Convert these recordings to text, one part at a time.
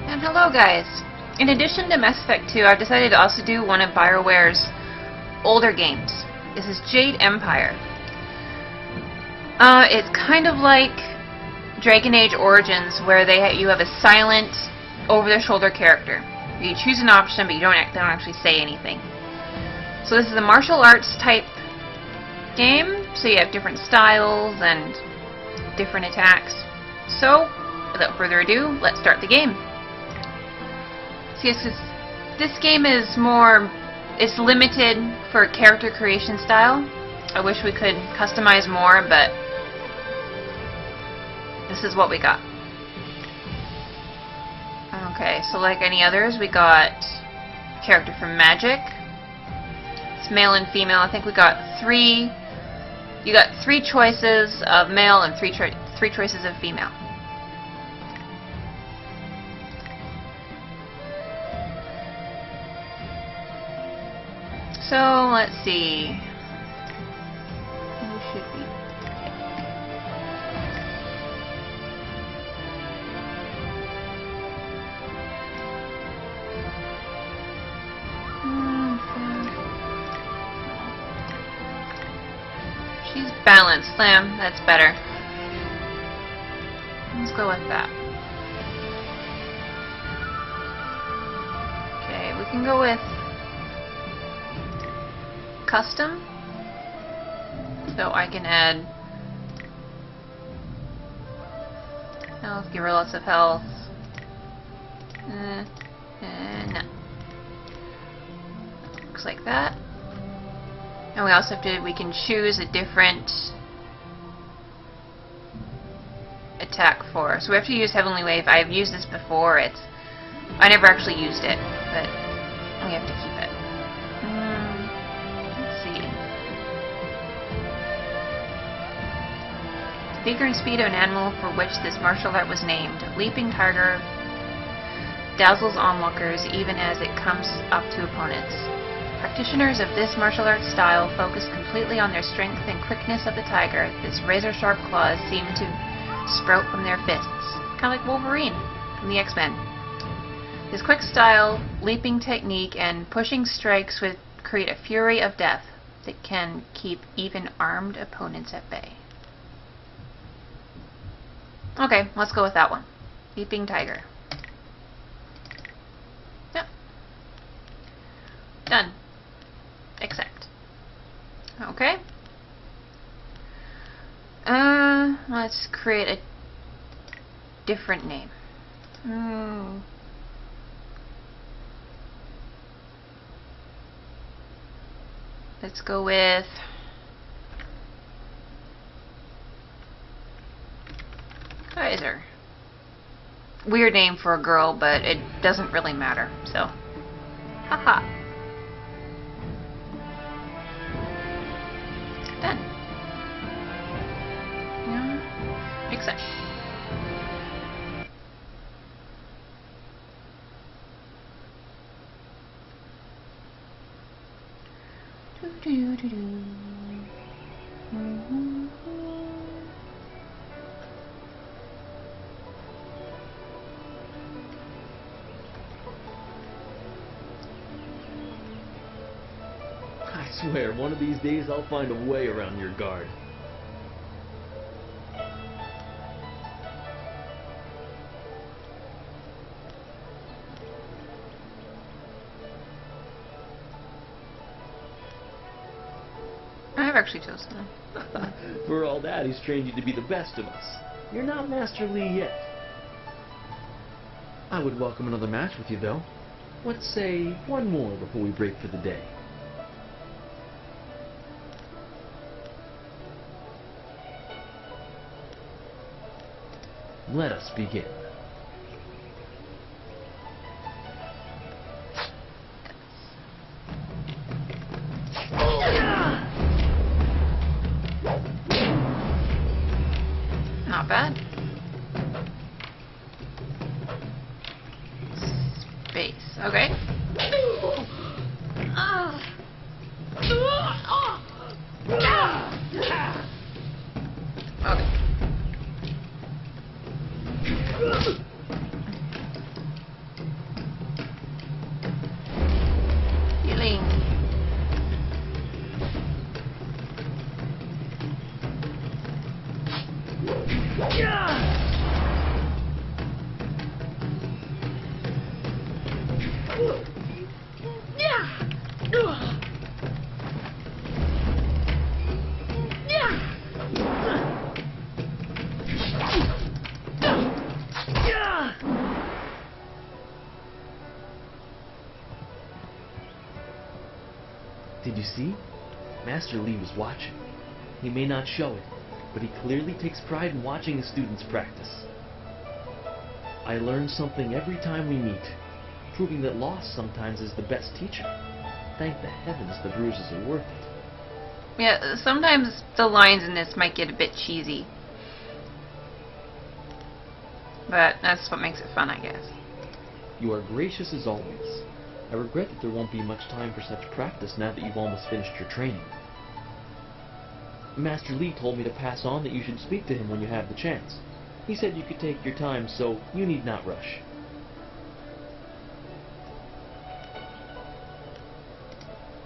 And hello guys! In addition to Mass Effect 2, I've decided to also do one of BioWare's older games. This is Jade Empire. It's kind of like Dragon Age Origins, where you have a silent, over-the-shoulder character. You choose an option, but they don't actually say anything. So this is a martial arts type game, so you have different styles and different attacks. So, without further ado, let's start the game. See, this game is it's limited for character creation style. I wish we could customize more, but this is what we got. Okay, so like any others, we got character from Magic. It's male and female. I think we got three. You got 3 choices of male and 3 choices of female. So let's see. Who should we? She's balanced. Lamb, that's better. Let's go with that. Okay, we can go with custom. So I can add health, give her lots of health. No. Looks like that. And we also we can choose a different attack for her. So we have to use Heavenly Wave. I've used this before. I never actually used it, but we have to keep it. Let's see. Vigor and speed of an animal for which this martial art was named. Leaping Tiger dazzles onlookers even as it comes up to opponents. Practitioners of this martial arts style focus completely on their strength and quickness of the tiger. Its razor-sharp claws seem to sprout from their fists, kind of like Wolverine from the X-Men. This quick style, leaping technique, and pushing strikes would create a fury of death that can keep even armed opponents at bay. Okay, let's go with that one. Leaping Tiger. Yep. Done. Accept. Okay. Let's create a different name. Let's go with Kaiser. Weird name for a girl, but it doesn't really matter, so. Haha. Done. Yeah. Accept. I swear, one of these days I'll find a way around your guard. I've actually chosen them. For all that, he's trained you to be the best of us. You're not Master Lee yet. I would welcome another match with you, though. Let's say one more before we break for the day. Let us begin. Not bad. Space. Okay. Okay. Did you see? Master Lee was watching. He may not show it, but he clearly takes pride in watching his students practice. I learn something every time we meet, proving that loss sometimes is the best teacher. Thank the heavens the bruises are worth it. Yeah, sometimes the lines in this might get a bit cheesy. But that's what makes it fun, I guess. You are gracious as always. I regret that there won't be much time for such practice now that you've almost finished your training. Master Lee told me to pass on that you should speak to him when you have the chance. He said you could take your time, so you need not rush.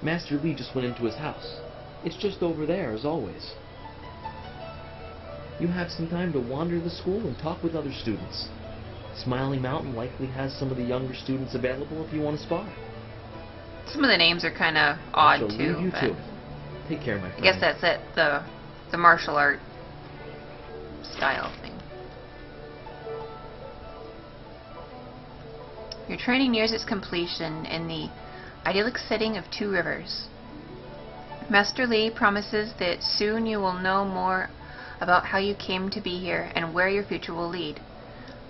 Master Lee just went into his house. It's just over there, as always. You have some time to wander the school and talk with other students. Smiling Mountain likely has some of the younger students available if you want to spar. Some of the names are kind of odd, I shall too. leave you to it. Take care, my friend. I guess that's it, the martial art style thing. Your training nears its completion in the idyllic setting of Two Rivers. Master Lee promises that soon you will know more about how you came to be here and where your future will lead.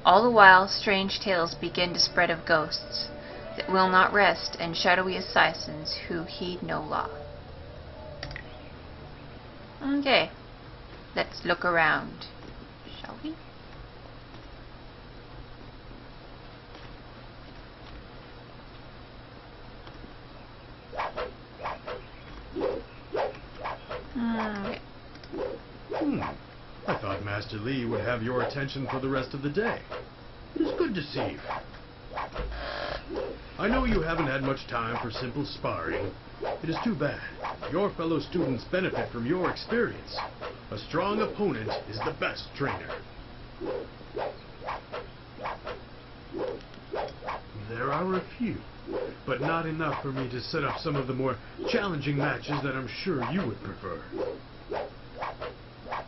All the while, strange tales begin to spread of ghosts that will not rest and shadowy assassins who heed no law. Okay, let's look around, shall we? Okay. I thought Master Lee would have your attention for the rest of the day. It is good to see you. I know you haven't had much time for simple sparring. It is too bad. Your fellow students benefit from your experience. A strong opponent is the best trainer. There are a few, but not enough for me to set up some of the more challenging matches that I'm sure you would prefer.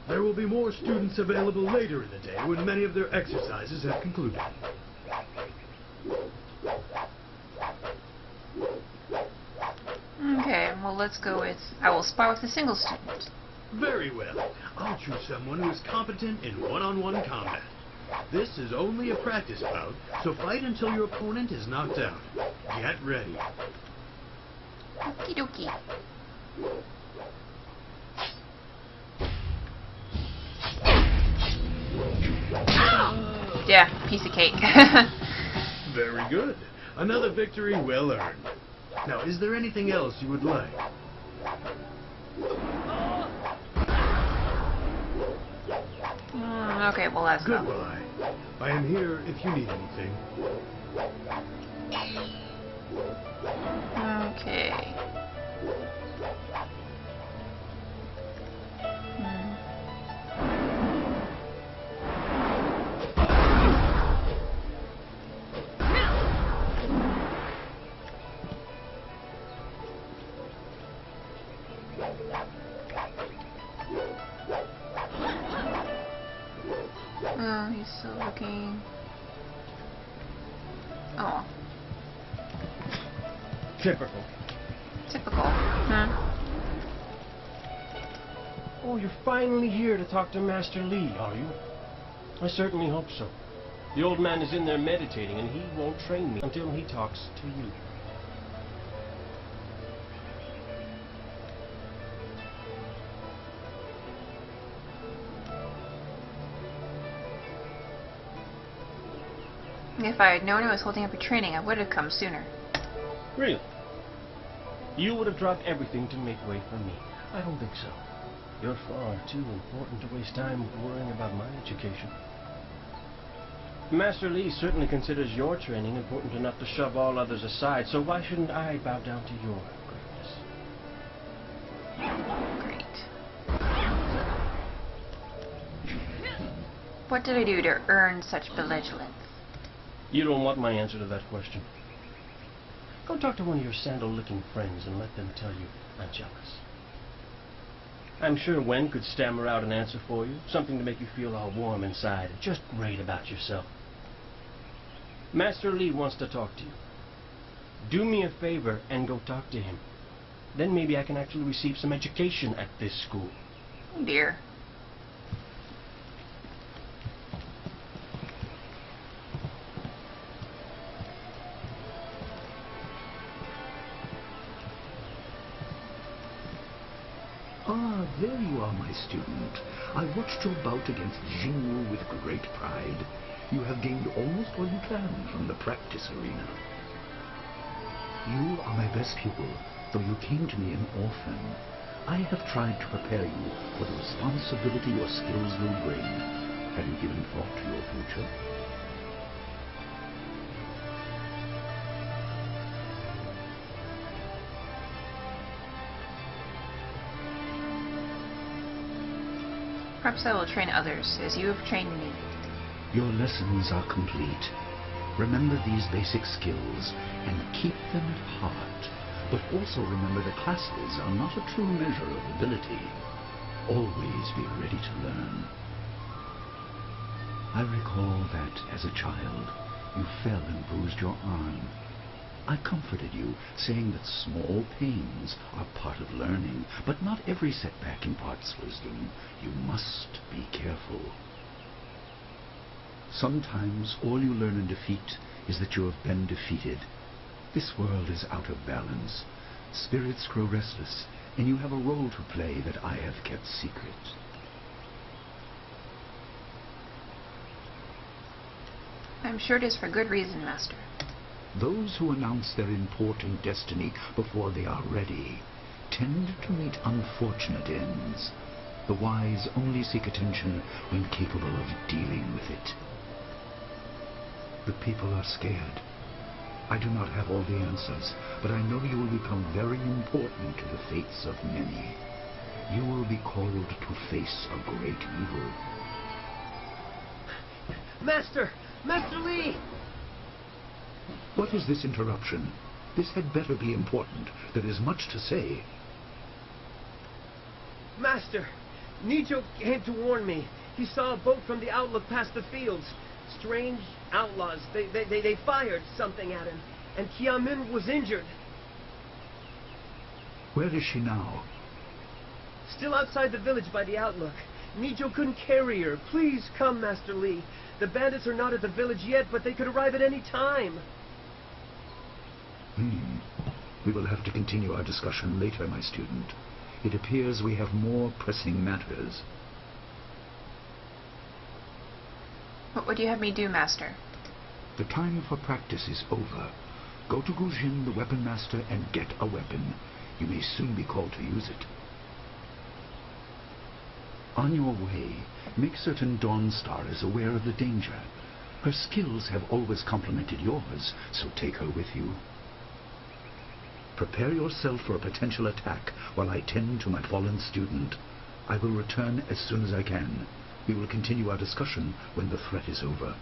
There will be more students available later in the day when many of their exercises have concluded. Okay, well let's go with... I will spar with a single student. Very well. I'll choose someone who is competent in one-on-one combat. This is only a practice bout, so fight until your opponent is knocked out. Get ready. Okie dokie. Yeah, piece of cake. Very good. Another victory well earned. Now, is there anything else you would like? Okay, well that's not. Goodbye. I am here if you need anything. Okay. Oh, he's still looking. Oh. Typical. Typical. Huh? Oh, you're finally here to talk to Master Lee, are you? I certainly hope so. The old man is in there meditating, and he won't train me until he talks to you. If I had known I was holding up a training, I would have come sooner. Really? You would have dropped everything to make way for me. I don't think so. You're far too important to waste time worrying about my education. Master Lee certainly considers your training important enough to shove all others aside, so why shouldn't I bow down to your greatness? Great. What did I do to earn such belligerence? You don't want my answer to that question. Go talk to one of your sandal-licking friends and let them tell you I'm jealous. I'm sure Wen could stammer out an answer for you, something to make you feel all warm inside and just great about yourself. Master Lee wants to talk to you. Do me a favor and go talk to him. Then maybe I can actually receive some education at this school. Oh dear. Ah, there you are, my student. I watched your bout against Jingwu with great pride. You have gained almost all you can from the practice arena. You are my best pupil, though you came to me an orphan. I have tried to prepare you for the responsibility your skills will bring. Have you given thought to your future? Perhaps I will train others, as you have trained me. Your lessons are complete. Remember these basic skills and keep them at heart. But also remember that classes are not a true measure of ability. Always be ready to learn. I recall that, as a child, you fell and bruised your arm. I comforted you, saying that small pains are part of learning, but not every setback imparts wisdom. You must be careful. Sometimes all you learn in defeat is that you have been defeated. This world is out of balance. Spirits grow restless, and you have a role to play that I have kept secret. I'm sure it is for good reason, Master. Those who announce their important destiny before they are ready tend to meet unfortunate ends. The wise only seek attention when capable of dealing with it. The people are scared. I do not have all the answers, but I know you will become very important to the fates of many. You will be called to face a great evil. Master! Master Lee! What is this interruption? This had better be important. There is much to say. Master! Nijo came to warn me. He saw a boat from the outlook past the fields. Strange outlaws. They fired something at him. And Kiamin was injured. Where is she now? Still outside the village by the outlook. Nijo couldn't carry her. Please come, Master Lee. The bandits are not at the village yet, but they could arrive at any time. We will have to continue our discussion later, my student. It appears we have more pressing matters. What would you have me do, Master? The time for practice is over. Go to Gujin, the weapon master, and get a weapon. You may soon be called to use it. On your way, make certain Dawnstar is aware of the danger. Her skills have always complemented yours, so take her with you. Prepare yourself for a potential attack while I tend to my fallen student. I will return as soon as I can. We will continue our discussion when the threat is over.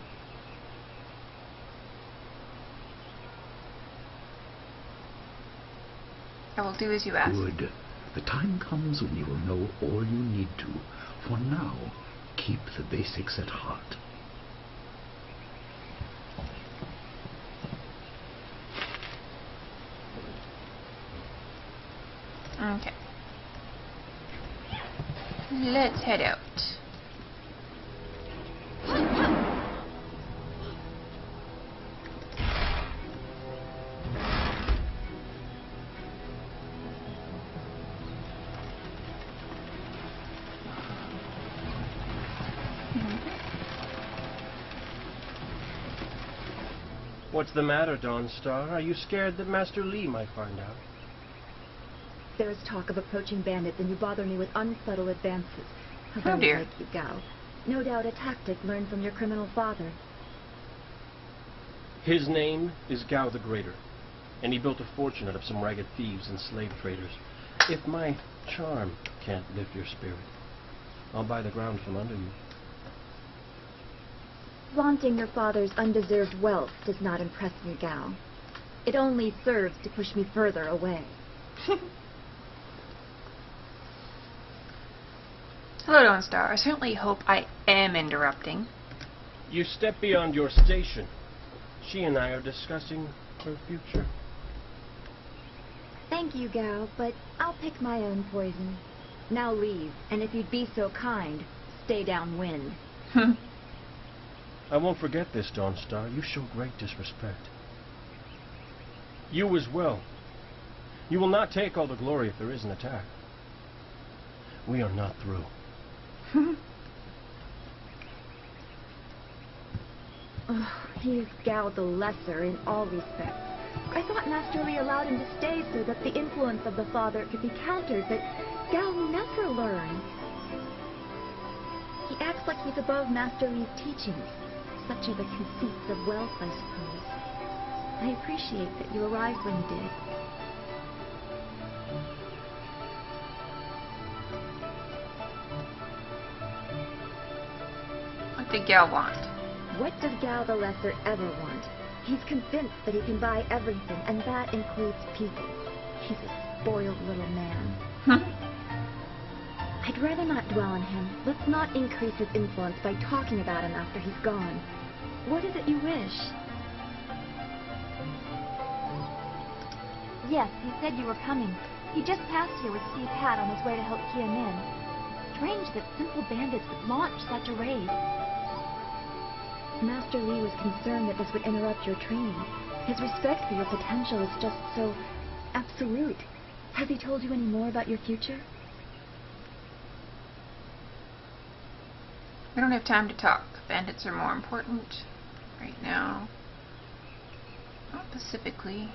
I will do as you ask. Good. The time comes when you will know all you need to. For now, keep the basics at heart. Okay. Let's head out. What's the matter, Dawnstar? Are you scared that Master Lee might find out? There is talk of approaching bandits, and you bother me with unsubtle advances. How Oh, very dear. like you, Gao. No doubt a tactic learned from your criminal father. His name is Gao the Greater, and he built a fortune out of some ragged thieves and slave traders. If my charm can't lift your spirit, I'll buy the ground from under you. Flaunting your father's undeserved wealth does not impress me, Gao. It only serves to push me further away. Hello, Dawnstar. I certainly hope I am interrupting. You step beyond your station. She and I are discussing her future. Thank you, Gao, but I'll pick my own poison. Now leave, and if you'd be so kind, stay downwind. I won't forget this, Dawnstar. You show great disrespect. You as well. You will not take all the glory if there is an attack. We are not through. He is Gao the Lesser in all respects. I thought Master Li allowed him to stay so that the influence of the father could be countered, but Gao never learns. He acts like he's above Master Li's teachings. Such are the conceits of wealth, I suppose. I appreciate that you arrived when you did. What did Gao want? What does Gao the Lesser ever want? He's convinced that he can buy everything, and that includes people. He's a spoiled little man. I'd rather not dwell on him. Let's not increase his influence by talking about him after he's gone. What is it you wish? Yes, he said you were coming. He just passed here with Steve Hat on his way to help Kia Min. Strange that simple bandits would launch such a raid. Master Li was concerned that this would interrupt your training. His respect for your potential is just so absolute. Has he told you any more about your future? We don't have time to talk. Bandits are more important right now. Not specifically.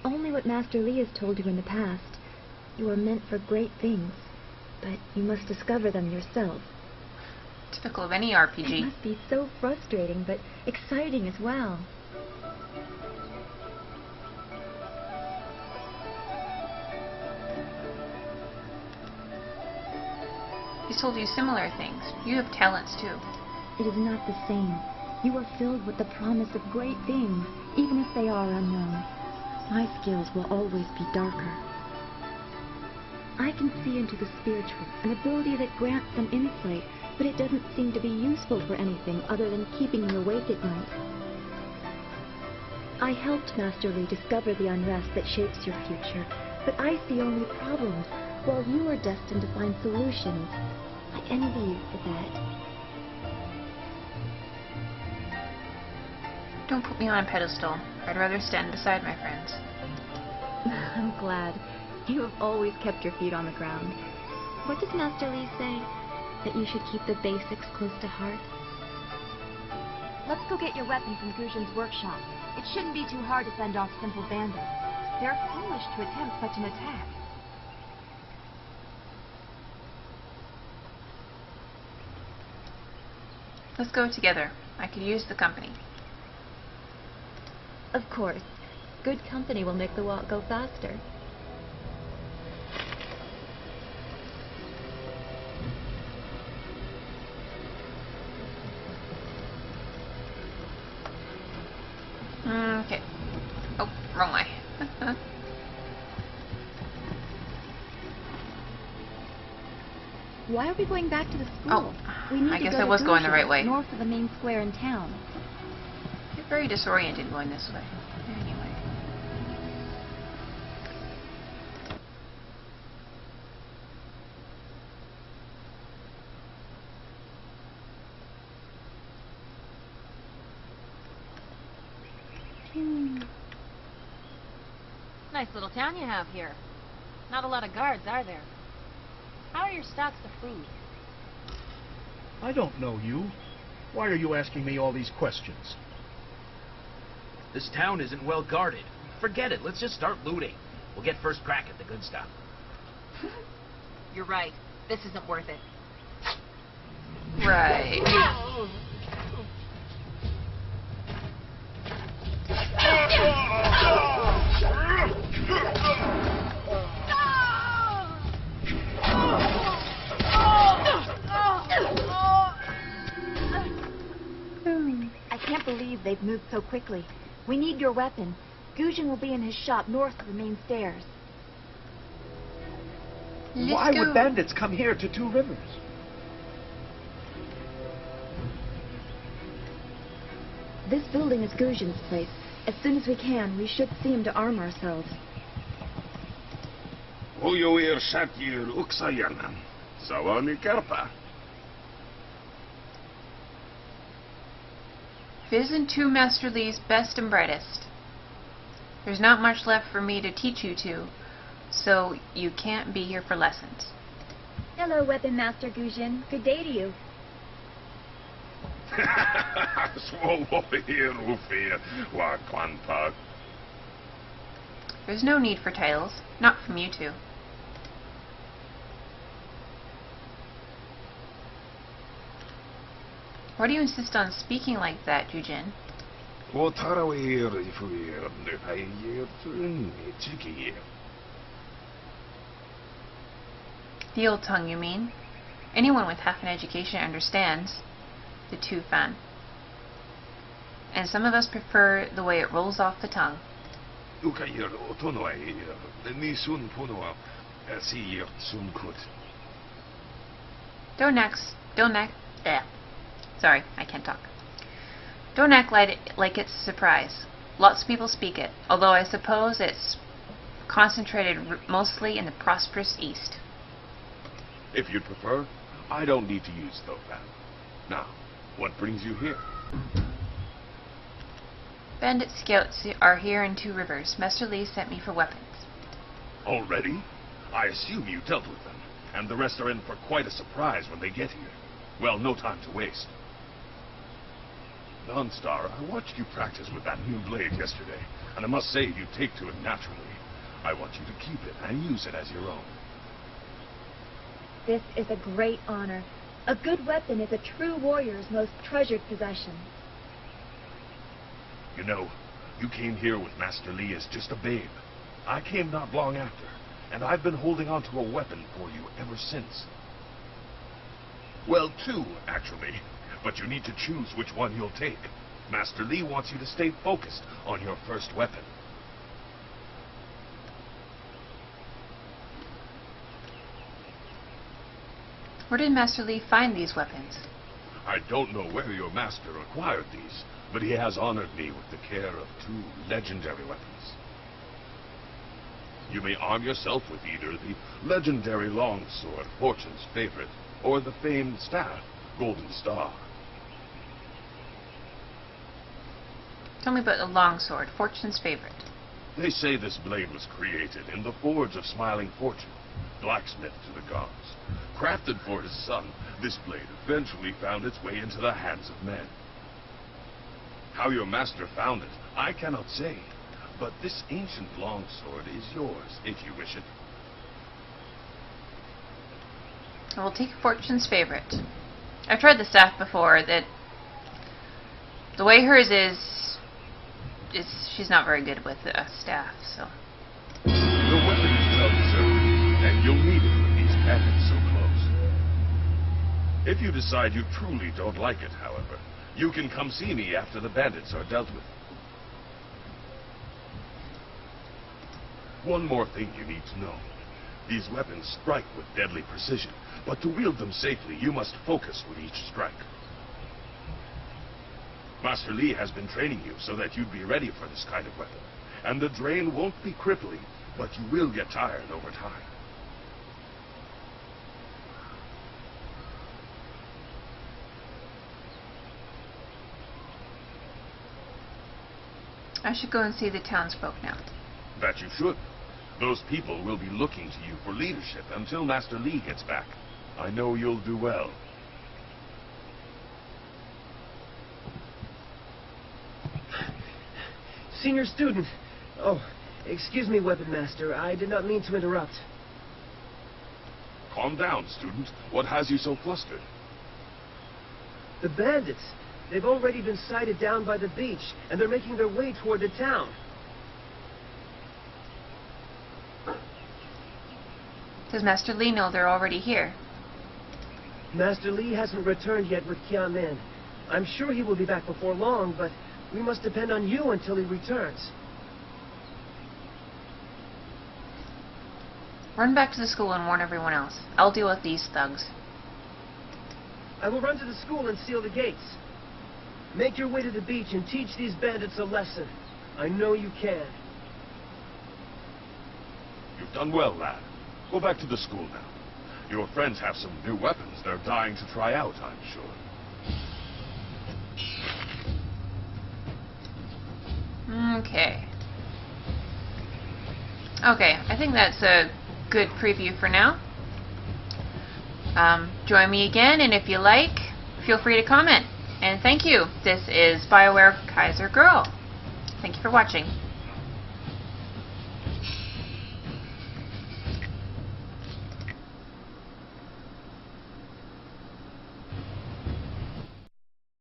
Only what Master Li has told you in the past. You are meant for great things, but you must discover them yourself. Typical of any It RPG. must be so frustrating, but exciting as well. He's told you similar things. You have talents too. It is not the same. You are filled with the promise of great things, even if they are unknown. My skills will always be darker. I can see into the spiritual, an ability that grants some insight, but it doesn't seem to be useful for anything other than keeping me awake at night. I helped Master Li discover the unrest that shapes your future, but I see only problems, while you are destined to find solutions. I envy you for that. Don't put me on a pedestal. I'd rather stand beside my friends. I'm glad. You have always kept your feet on the ground. What does Master Li say? That you should keep the basics close to heart? Let's go get your weapon from Guzhin's workshop. It shouldn't be too hard to fend off simple bandits. They're foolish to attempt such an attack. Let's go together. I could use the company. Of course. Good company will make the walk go faster. Okay. Oh, wrong way. Why are we going back to the school? Oh, we need I to guess go I to was going the Guzhin, right way. north of the main square in town. You're very disoriented going this way. Anyway. Nice little town you have here. Not a lot of guards, are there? How are your stocks of food? I don't know you. Why are you asking me all these questions? This town isn't well guarded. Forget it. Let's just start looting. We'll get first crack at the good stuff. You're right. This isn't worth it. Right. I can't believe they've moved so quickly. We need your weapon. Guzhin will be in his shop north of the main stairs. Let's Why go. would bandits come here to Two Rivers? This building is Guzhin's place. As soon as we can, we should see him to arm ourselves. Boiware Shatir Uksayanan. Sawani Karpa. Isn't to Master Li's best and brightest. There's not much left for me to teach you two, so you can't be here for lessons. Hello, Weapon Master Guzhin. Good day to you. There's no need for titles, not from you two. Why do you insist on speaking like that, Jujin? The old tongue, you mean? Anyone with half an education understands the Tu fan. And some of us prefer the way it rolls off the tongue. Sorry, I can't talk. Don't act like it's a surprise. Lots of people speak it, although I suppose it's concentrated mostly in the prosperous East. If you'd prefer, I don't need to use Thofan. Now, what brings you here? Bandit scouts are here in Two Rivers. Master Li sent me for weapons. Already? I assume you dealt with them, and the rest are in for quite a surprise when they get here. Well, no time to waste. Dawnstar, I watched you practice with that new blade yesterday, and I must say you take to it naturally. I want you to keep it and use it as your own. This is a great honor. A good weapon is a true warrior's most treasured possession. You know, you came here with Master Li as just a babe. I came not long after, and I've been holding on to a weapon for you ever since. Well, two, actually. But you need to choose which one you'll take. Master Li wants you to stay focused on your first weapon. Where did Master Li find these weapons? I don't know where your master acquired these, but he has honored me with the care of two legendary weapons. You may arm yourself with either the legendary longsword, Fortune's favorite, or the famed staff, Golden Star. Tell me about the longsword, Fortune's favorite. They say this blade was created in the forge of Smiling Fortune, blacksmith to the gods. Crafted for his son, this blade eventually found its way into the hands of men. How your master found it, I cannot say, but this ancient longsword is yours, if you wish it. I will take Fortune's favorite. I've tried the staff before. That the way hers is she's not very good with a staff, so. Your weapon is well deserved, and you'll need it with these bandits so close. If you decide you truly don't like it, however, you can come see me after the bandits are dealt with. One more thing you need to know. These weapons strike with deadly precision, but to wield them safely, you must focus with each strike. Master Li has been training you so that you'd be ready for this kind of weapon, and the drain won't be crippling, but you will get tired over time. I should go and see the townsfolk now. That you should. Those people will be looking to you for leadership until Master Li gets back. I know you'll do well. Senior student. Oh, excuse me, Weapon Master. I did not mean to interrupt. Calm down, student. What has you so flustered? The bandits. They've already been sighted down by the beach, and they're making their way toward the town. Does Master Li know they're already here? Master Li hasn't returned yet with Qiamen. I'm sure he will be back before long, but we must depend on you until he returns. Run back to the school and warn everyone else. I'll deal with these thugs. I will run to the school and seal the gates. Make your way to the beach and teach these bandits a lesson. I know you can. You've done well, lad. Go back to the school now. Your friends have some new weapons they're dying to try out, I'm sure. Okay. Okay, I think that's a good preview for now. Join me again, and if you like, feel free to comment. And thank you. This is BioWare Kaiser Girl. Thank you for watching.